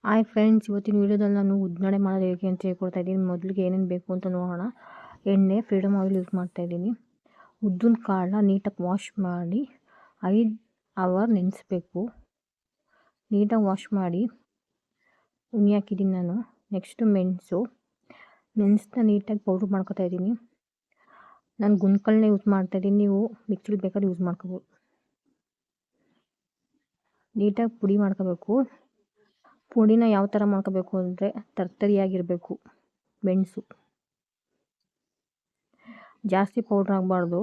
Hi friends, ಇವತ್ತಿನ ವೀಡಿಯೋದಲ್ಲಿ ನಾನು ಉದ್ದಿನವಡೆ ಮಾಡೋದು ಹೇಗೆ ಅಂತ ಹೇಳ್ಕೊಡ್ತಾ ಇದ್ದೀನಿ. ಮೊದಲಿಗೆ ಏನೇನು ಬೇಕು ಅಂತ ನೋಡೋಣ. ಎಣ್ಣೆ, ಫ್ರೀಡಮ್ ಆಯಿಲ್ ಯೂಸ್ ಮಾಡ್ತಾಯಿದ್ದೀನಿ. ಉದ್ದಿನ ಕಾಳನ್ನ ನೀಟಾಗಿ ವಾಶ್ ಮಾಡಿ 5 ಅವರ್ ನೆನೆಸ್ಬೇಕು. ನೀಟಾಗಿ ವಾಶ್ ಮಾಡಿ ಉನಿ ಹಾಕಿದ್ದೀನಿ ನಾನು. ನೆಕ್ಸ್ಟು ಮೆಣಸನ್ನ ನೀಟಾಗಿ ಪೌಡ್ರ್ ಮಾಡ್ಕೊತಾ ಇದ್ದೀನಿ. ನಾನು ಗುಂಡ್ಕಲ್ನೇ ಯೂಸ್ ಮಾಡ್ತಾಯಿದ್ದೀನಿ, ನೀವು ಮಿಕ್ಸಿಲಿ ಬೇಕಾದ್ರೆ ಯೂಸ್ ಮಾಡ್ಕೋಬೋದು. ನೀಟಾಗಿ ಪುಡಿ ಮಾಡ್ಕೋಬೇಕು. ಪುಡಿನ ಯಾವ ಥರ ಮಾಡ್ಕೋಬೇಕು ಅಂದರೆ ತರ್ತರಿಯಾಗಿರಬೇಕು. ಮೆಣಸು ಜಾಸ್ತಿ ಪೌಡ್ರ್ ಆಗಬಾರ್ದು,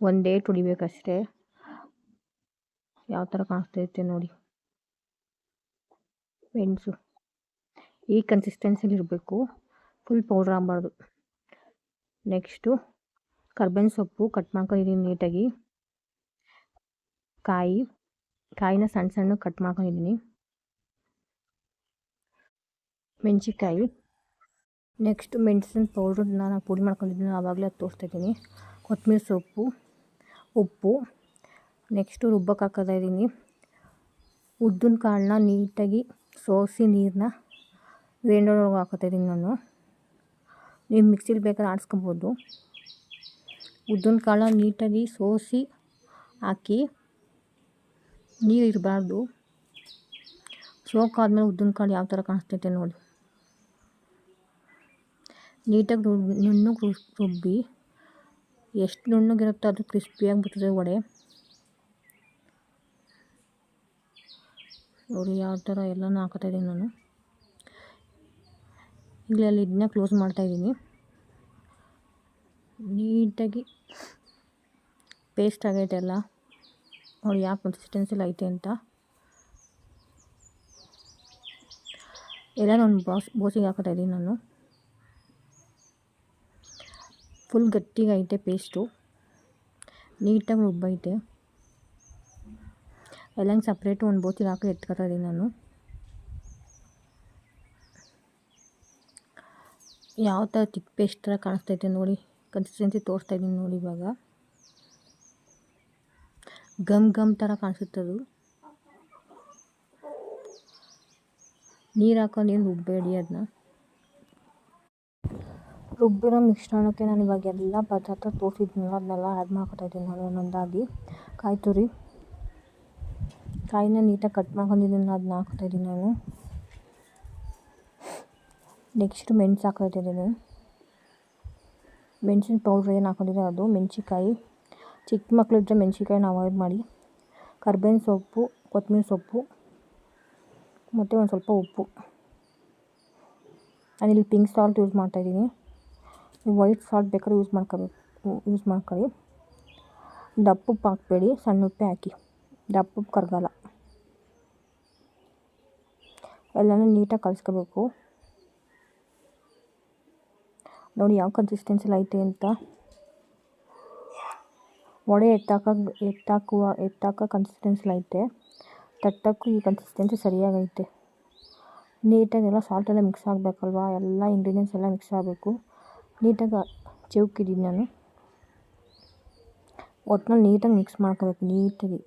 ಒಂದೇ ತುಡಿಬೇಕಷ್ಟೇ. ಯಾವ ಥರ ಕಾಣಿಸ್ತೈತೆ ನೋಡಿ. ಮೆಣಸು ಈ ಕನ್ಸಿಸ್ಟೆನ್ಸಿಲಿ ಇರಬೇಕು, ಫುಲ್ ಪೌಡ್ರ್ ಆಗಬಾರ್ದು. ನೆಕ್ಸ್ಟು ಕರ್ಬೇವಿನ ಸೊಪ್ಪು ಕಟ್ ಮಾಡ್ಕೊಂಡಿದ್ದೀನಿ ನೀಟಾಗಿ. ಕಾಯಿನ ಸಣ್ಣ ಸಣ್ಣ ಕಟ್ ಮಾಡ್ಕೊಂಡಿದ್ದೀನಿ. ಮೆಣಸಿನ್ಕಾಯಿ, ನೆಕ್ಸ್ಟು ಮೆಣಸಿನ ಪೌಡ್ರನ್ನ ನಾನು ಪುಡಿ ಮಾಡ್ಕೊಂಡಿದ್ದೀನಿ, ಆವಾಗಲೇ ಅದು ತೋರಿಸ್ತಾಯಿದ್ದೀನಿ. ಕೊತ್ತಂಬರಿ ಸೊಪ್ಪು, ಉಪ್ಪು. ನೆಕ್ಸ್ಟು ರುಬ್ಬಕ್ಕೆ ಹಾಕೋತಾ ಇದ್ದೀನಿ. ಉದ್ದಿನ ಕಾಳನ್ನ ನೀಟಾಗಿ ಸೋಸಿ ನೀರನ್ನ ಗ್ರೈಂಡರ್ ಒಳಗೆ ಹಾಕೋತಾ ಇದ್ದೀನಿ ನಾನು. ನೀವು ಮಿಕ್ಸಿಲಿ ಬೇಕಾದ್ರೆ ಆಡಿಸ್ಕೊಬೋದು. ಉದ್ದಿನ ಕಾಳನ್ನ ನೀಟಾಗಿ ಸೋಸಿ ಹಾಕಿ, ನೀರು ಇರಬಾರ್ದು. ಸೋಕಾದ್ಮೇಲೆ ಉದ್ದಿನ ಕಾಳು ಯಾವ ಥರ ಕಾಣಿಸ್ತೈತೆ ನೋಡಿ. ನೀಟಾಗಿ ನುಣ್ಣಗೆ ರುಬ್ಬಿ, ಎಷ್ಟು ನುಣ್ಣಗಿರುತ್ತೋ ಅದು ಕ್ರಿಸ್ಪಿಯಾಗಿ ಬರ್ತದೆ ವಡೆ. ನೋಡಿ ಯಾವ ಥರ ಎಲ್ಲನೂ ಹಾಕೋತಾ ಇದ್ದೀನಿ ನಾನು. ಈಗಲೇ ಅಲ್ಲಿ ಇದನ್ನ ಕ್ಲೋಸ್ ಮಾಡ್ತಾಯಿದ್ದೀನಿ. ನೀಟಾಗಿ ಪೇಸ್ಟ್ ಆಗೈತೆ ಎಲ್ಲ ನೋಡಿ, ಯಾವ ಕನ್ಸಿಸ್ಟೆನ್ಸಿಲಿ ಐತೆ ಅಂತ. ಎಲ್ಲ ನಾನು ಬೋಸಿಗೆ ಹಾಕೋತಾ ಇದ್ದೀನಿ ನಾನು. ಫುಲ್ ಗಟ್ಟಿಗೆ ಐತೆ ಪೇಸ್ಟು, ನೀಟಾಗಿ ರುಬ್ಬೈತೆ. ಎಲ್ಲ ಸಪ್ರೇಟು ಒಂದು ಬೋಸಿಗೆ ಹಾಕಿ ಎತ್ಕೊತಾ ಇದ್ದೀನಿ ನಾನು. ಯಾವ ಥರ ತಿಕ್ ಪೇಸ್ಟ್ ಥರ ಕಾಣಿಸ್ತೈತೆ ನೋಡಿ, ಕನ್ಸಿಸ್ಟೆನ್ಸಿ ತೋರಿಸ್ತಾ ಇದ್ದೀನಿ ನೋಡಿ. ಇವಾಗ ಗಮ್ ಥರ ಕಾಣಿಸುತ್ತದು. ನೀರು ಹಾಕೊಂಡು ರುಬ್ಬೇಡಿ ಅದನ್ನ. ರುಬ್ಬಿರೋ ಮಿಶ್ರಣಕ್ಕೆ ನಾನು ಇವಾಗ ಎಲ್ಲ ಪದಾರ್ಥ ತೋರಿಸಿದ್ನಲ್ಲ ಅದನ್ನೆಲ್ಲ ಆ್ಯಡ್ ಮಾಡ್ಕೊತಾ ಇದ್ದೀನಿ ನಾನು ಒಂದೊಂದಾಗಿ. ಕಾಯಿನ ನೀಟಾಗಿ ಕಟ್ ಮಾಡ್ಕೊಂಡಿದ್ದೀನಿ, ಅದನ್ನ ಹಾಕ್ತಾ ಇದ್ದೀನಿ ನಾನು. ನೆಕ್ಸ್ಟ್ ಮೆಣಸು ಹಾಕ್ತಾ ಇದ್ದೀನಿ. ಮೆಣಸಿನ ಪೌಡ್ರ್ ಏನು ಹಾಕೊಂಡಿದ್ದೀನಿ ಅದು. ಮೆಣಸಿನ್ಕಾಯಿ, ಚಿಕ್ಕ ಮಕ್ಕಳಿದ್ರೆ ಮೆಣಸಿನ್ಕಾಯಿನ ಅವಾಯ್ಡ್ ಮಾಡಿ. ಕರ್ಬೇವಿನ ಸೊಪ್ಪು, ಕೊತ್ತಂಬರಿ ಸೊಪ್ಪು ಮತ್ತು ಒಂದು ಸ್ವಲ್ಪ ಉಪ್ಪು. ನಾನಿಲ್ಲಿ ಪಿಂಕ್ ಸಾಲ್ಟ್ ಯೂಸ್ ಮಾಡ್ತಾಯಿದ್ದೀನಿ. ನೀವು ವೈಟ್ ಸಾಲ್ಟ್ ಬೇಕಾದ್ರೆ ಯೂಸ್ ಮಾಡ್ಕೊಳ್ಳಿ. ದಪ್ಪ ಉಪ್ಪು ಹಾಕಬೇಡಿ, ಸಣ್ಣ ಉಪ್ಪೇ ಹಾಕಿ, ದಪ್ಪ ಉಪ್ಪು ಕರಗಲ್ಲ. ಎಲ್ಲನೂ ನೀಟಾಗಿ ಕಲಿಸ್ಕೋಬೇಕು. ನೋಡಿ ಯಾವ ಕನ್ಸಿಸ್ಟೆನ್ಸಿಲಿ ಐತೆ ಅಂತ. ವಡೆ ಎತ್ತಾಕೋ ಕನ್ಸಿಸ್ಟೆನ್ಸಿಲಿ ಐತೆ. ತಟ್ಟಕ್ಕೂ ಈ ಕನ್ಸಿಸ್ಟೆನ್ಸಿ ಸರಿಯಾಗೈತೆ. ನೀಟಾಗೆಲ್ಲ ಸಾಲ್ಟೆಲ್ಲ ಮಿಕ್ಸ್ ಆಗಬೇಕಲ್ವ, ಎಲ್ಲ ಇಂಗ್ರೀಡಿಯೆಂಟ್ಸ್ ಎಲ್ಲ ಮಿಕ್ಸ್ ಆಗಬೇಕು. ನೀಟಾಗಿ ಚಿವುಕಿದ್ದೀನಿ ನಾನು. ಒಟ್ಟಿನಲ್ಲಿ ನೀಟಾಗಿ ಮಿಕ್ಸ್ ಮಾಡ್ಕೋಬೇಕು. ನೀಟಾಗಿ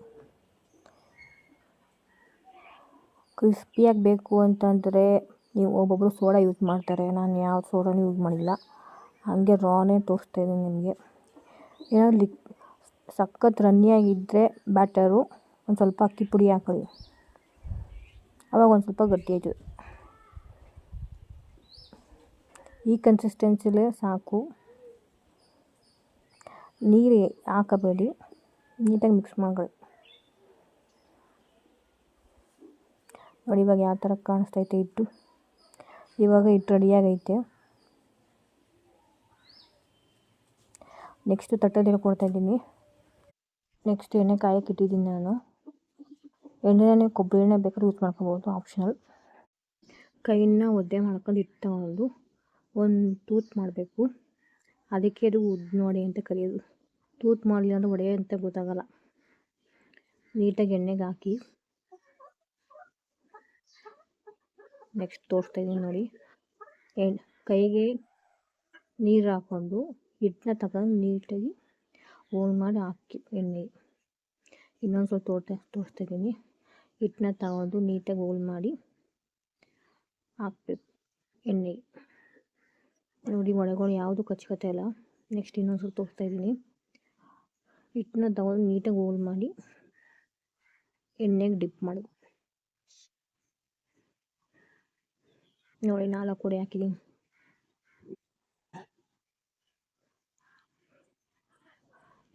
ಕ್ರಿಸ್ಪಿಯಾಗಿ ಬೇಕು ಅಂತಂದರೆ ನೀವು ಒಬ್ಬೊಬ್ಬರು ಸೋಡಾ ಯೂಸ್ ಮಾಡ್ತಾರೆ. ನಾನು ಯಾವ ಸೋಡಾನೂ ಯೂಸ್ ಮಾಡಿಲ್ಲ, ಹಾಗೆ ರಾನೇ ತೋರಿಸ್ತಾಯಿದ್ದೀನಿ ನಿಮಗೆ. ಏನಾದರೂ ಸಖತ್ ರನ್ನಿಯಾಗಿದ್ದರೆ ಬ್ಯಾಟರು ಒಂದು ಸ್ವಲ್ಪ ಅಕ್ಕಿ ಪುಡಿ ಹಾಕೊಳ್ಳಿ, ಆವಾಗ ಒಂದು ಸ್ವಲ್ಪ ಗಟ್ಟಿ ಆಯ್ತದೆ. ಈ ಕನ್ಸಿಸ್ಟೆನ್ಸಿಲೇ ಸಾಕು, ನೀರು ಹಾಕಬೇಡಿ. ನೀಟಾಗಿ ಮಿಕ್ಸ್ ಮಾಡ್ಕೊಳ್ಳಿ. ನೋಡಿ ಇವಾಗ ಯಾವ ಥರ ಕಾಣಿಸ್ತೈತೆ ಹಿಟ್ಟು. ಇವಾಗ ಹಿಟ್ಟು ರೆಡಿಯಾಗೈತೆ. ನೆಕ್ಸ್ಟು ತಟ್ಟೆಲಿ ಕೊಡ್ತಾಯಿದ್ದೀನಿ. ನೆಕ್ಸ್ಟ್ ಎಣ್ಣೆ ಕಾಯಕ್ಕೆ ಇಟ್ಟಿದ್ದೀನಿ ನಾನು. ಎಣ್ಣೆನ ನೀವು ಕೊಬ್ಬರಿ ಎಣ್ಣೆ ಬೇಕಾದ್ರೆ ಯೂಸ್ ಮಾಡ್ಕೋಬೋದು, ಆಪ್ಷನಲ್. ಕೈನ ಒದ್ದೆ ಮಾಡ್ಕೊಂಡು ಹಿಟ್ಟು ತಗೊಂಡು ಒಂದು ತೂತು ಮಾಡಬೇಕು. ಅದಕ್ಕೆ ಅದು ಉದ್ದಿನ ವಡೆ ಅಂತ ಕರೆಯೋದು. ತೂತು ಮಾಡಲಿಲ್ಲ ಅಂದರೆ ವಡೆ ಅಂತ ಗೊತ್ತಾಗಲ್ಲ. ನೀಟಾಗಿ ಎಣ್ಣೆಗೆ ಹಾಕಿ ನೆಕ್ಸ್ಟ್ ತೋರಿಸ್ತಾಯಿದ್ದೀನಿ ನೋಡಿ. ಕೈಗೆ ನೀರು ಹಾಕ್ಕೊಂಡು ಹಿಟ್ಟನ್ನ ತಗೊಂಡು ನೀಟಾಗಿ ಹೋಲ್ ಮಾಡಿ ಹಾಕಿ ಎಣ್ಣೆಗೆ. ಇನ್ನೊಂದು ಸ್ವಲ್ಪ ತೋರಿಸ್ತಾಯಿದ್ದೀನಿ. ಹಿಟ್ಟನ್ನ ತಗೊಂಡು ನೀಟಾಗಿ ಹೋಲ್ ಮಾಡಿ ಹಾಕ್ಬೇಕು ಎಣ್ಣೆಗೆ. ನೋಡಿ ಒಳಗಡೆ ಯಾವುದು ಕಚ್ಕೊತಾ ಇಲ್ಲ. ನೆಕ್ಸ್ಟ್ ಇನ್ನೊಂದು ಸ್ವಲ್ಪ ತೋರಿಸ್ತಾಯಿದ್ದೀನಿ. ಹಿಟ್ಟನ್ನ ತಗೊಂಡು ನೀಟಾಗಿ ಹೋಲ್ ಮಾಡಿ ಎಣ್ಣೆಗೆ ಡಿಪ್ ಮಾಡಬೇಕು. ನೋಡಿ 4 ವಡೆ ಹಾಕಿದ್ದೀನಿ.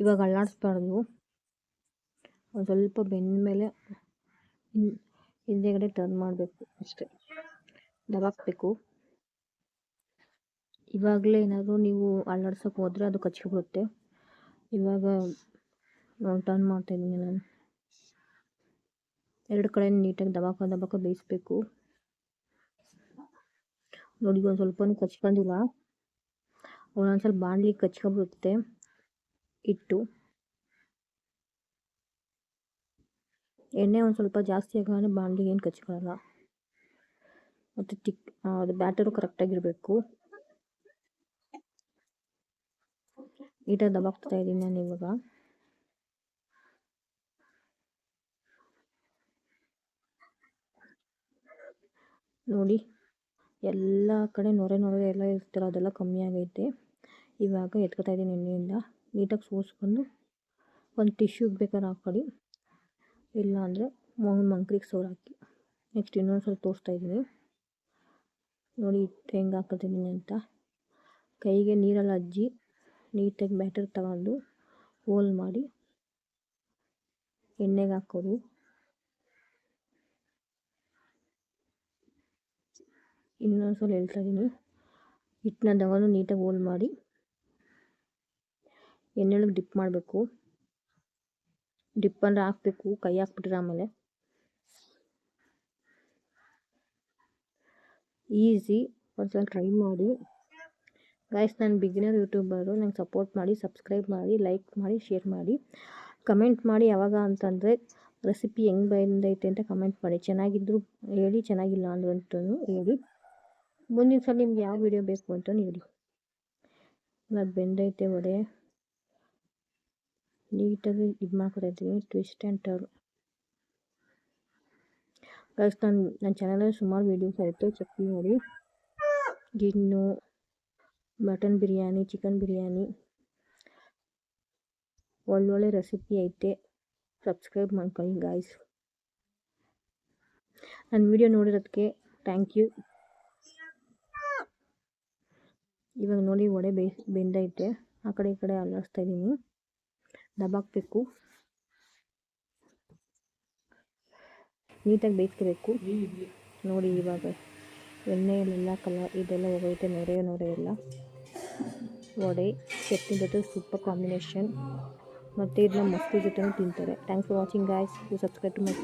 ಇವಾಗ ಅಲ್ಲಾಡಿಸ್ಬಾರ್ದು. ಒಂದು ಸ್ವಲ್ಪ ಬೆಂದ ಮೇಲೆ ಹಿಂದೆಗಡೆ ಟರ್ನ್ ಮಾಡಬೇಕು ಅಷ್ಟೇ, ದಬಾಕಬೇಕು. ಇವಾಗಲೇ ಏನಾದರೂ ನೀವು ಅಲ್ಲಾಡ್ಸೋಕೆ ಹೋದರೆ ಅದು ಕಚ್ಚಿಬಿಡುತ್ತೆ. ಇವಾಗ ನಾನು ಟರ್ನ್ ಮಾಡ್ತಾಯಿದ್ದೀನಿ. ನಾನು 2 ಕಡೆ ನೀಟಾಗಿ ದಬಾಕ ಬೇಯಿಸ್ಬೇಕು. ನೋಡಿ ಒಂದು ಸ್ವಲ್ಪನೂ ಕಚ್ಕೊಂಡಿಲ್ಲ. ಒಂದೊಂದು ಸ್ವಲ್ಪ ಬಾಣಲಿ ಕಚ್ಕೊಬಿಡುತ್ತೆ ಹಿಟ್ಟು. ಎಣ್ಣೆ ಒಂದು ಸ್ವಲ್ಪ ಜಾಸ್ತಿ ಆಗೋಣ ಬಾಣಲಿಗೆ ಏನು ಕಚ್ಕೊಳ್ಳಲ್ಲ. ಮತ್ತು ಅದು ಬ್ಯಾಟರು ಕರೆಕ್ಟಾಗಿರಬೇಕು. ನೀಟಾಗಿ ದಬಾಕ್ತಾ ಇದ್ದೀನಿ ನಾನು ಇವಾಗ. ನೋಡಿ ಎಲ್ಲ ಕಡೆ ನೊರೆ ಎಲ್ಲ ಇರ್ತೀರ, ಅದೆಲ್ಲ ಕಮ್ಮಿ ಆಗೈತೆ. ಇವಾಗ ಎತ್ಕೊತಾ ಇದ್ದೀನಿ ಎಣ್ಣೆಯಿಂದ. ನೀಟಾಗಿ ಸೋಸ್ಕೊಂಡು ಒಂದು ಟಿಶ್ಯೂಗೆ ಬೇಕಾದ್ರೆ ಹಾಕ್ಕೊಳ್ಳಿ, ಇಲ್ಲ ಅಂದರೆ ಮಂಕ್ರಿಗೆ ಸೋರು ಹಾಕಿ. ನೆಕ್ಸ್ಟ್ ಇನ್ನೊಂದು ಸ್ವಲ್ಪ ತೋರಿಸ್ತಾ ಇದ್ದೀನಿ. ನೋಡಿ ಹಿಟ್ಟು ಹೆಂಗೆ ಹಾಕೋತಿದ್ದೀನಿ ಅಂತ. ಕೈಗೆ ನೀರಲ್ಲಿ ಅಜ್ಜಿ ನೀಟಾಗಿ ಬ್ಯಾಟರ್ ತಗೊಂಡು ಹೋಲ್ ಮಾಡಿ ಎಣ್ಣೆಗೆ ಹಾಕೋದು. ಇನ್ನೊಂದು ಸಲ ಹೇಳ್ತಾ ಇದ್ದೀನಿ. ಹಿಟ್ಟನ್ನ ತಗೊಂಡು ನೀಟಾಗಿ ಹೋಲ್ ಮಾಡಿ ಎಣ್ಣೆಯೊಳಗೆ ಡಿಪ್ ಮಾಡಬೇಕು. ಡಿಪ್ ಅಂದರೆ ಹಾಕಬೇಕು, ಕೈ ಹಾಕ್ಬಿಟ್ರೆ ಆಮೇಲೆ ಈಸಿ. ಒಂದ್ಸಲ ಟ್ರೈ ಮಾಡಿ ಗೈಸ್. ನಾನು ಬಿಗಿನರ್ ಯೂಟ್ಯೂಬರು. ನಂಗೆ ಸಪೋರ್ಟ್ ಮಾಡಿ, ಸಬ್ಸ್ಕ್ರೈಬ್ ಮಾಡಿ, ಲೈಕ್ ಮಾಡಿ, ಶೇರ್ ಮಾಡಿ, ಕಮೆಂಟ್ ಮಾಡಿ. ಯಾವಾಗ ಅಂತಂದರೆ ರೆಸಿಪಿ ಹೆಂಗೆ ಬಂದೈತೆ ಅಂತ ಕಮೆಂಟ್ ಮಾಡಿ. ಚೆನ್ನಾಗಿದ್ರು ಹೇಳಿ, ಚೆನ್ನಾಗಿಲ್ಲ ಅಂದ್ರಂತೂ ಹೇಳಿ. ಮುಂದಿನ ಸಲ ನಿಮ್ಗೆ ಯಾವ ವಿಡಿಯೋ ಬೇಕು ಅಂತ ಹೇಳಿ. ಇವಾಗ ಬೆಂದೈತೆ ವಡೆ. ನೀಟಾಗಿ ಇದು ಮಾಡ್ಕೊತಾಯಿದ್ದೀನಿ, ಟ್ವಿಸ್ಟ್ ಆ್ಯಂಡ್ ಟರ್ನ್. ಗೈಸ್ ನನ್ನ ಚಾನಲಲ್ಲಿ ಸುಮಾರು ವೀಡಿಯೋಸ್ ಐತೆ, ಚೆಕ್ ಮಾಡಿ. ಗಿಣ್ಣು, ಮಟನ್ ಬಿರಿಯಾನಿ, ಚಿಕನ್ ಬಿರಿಯಾನಿ, ಒಳ್ಳೊಳ್ಳೆ ರೆಸಿಪಿ ಐತೆ. ಸಬ್ಸ್ಕ್ರೈಬ್ ಮಾಡ್ಕೊಳ್ಳಿ ಗಾಯ್ಸ್. ನನ್ನ ವಿಡಿಯೋ ನೋಡಿರೋದಕ್ಕೆ ಥ್ಯಾಂಕ್ ಯು. ಇವಾಗ ನೋಡಿ ವಡೆ ಬೆಂದೈತೆ. ಆ ಕಡೆ ಈ ಕಡೆ ಅಲ್ಲಾಡಿಸ್ತಾ ಇದ್ದೀನಿ, ದಬಾಕಬೇಕು, ನೀಟಾಗಿ ಬೇಯಿಸ್ಕೋಬೇಕು. ನೋಡಿ ಇವಾಗ ಎಣ್ಣೆಯಲ್ಲೆಲ್ಲ ಇದೆಲ್ಲ ಹೋಗೈತೆ, ನೊರೆ ಎಲ್ಲ. ವಡೆ ಚಟ್ನಿ ಜೊತೆ ಸೂಪರ್ ಕಾಂಬಿನೇಷನ್. ಮತ್ತು ಇದನ್ನ ಮೊಸರು ಜೊತೆನೂ ತಿಂತಾರೆ. Thanks for watching guys. You subscribe to my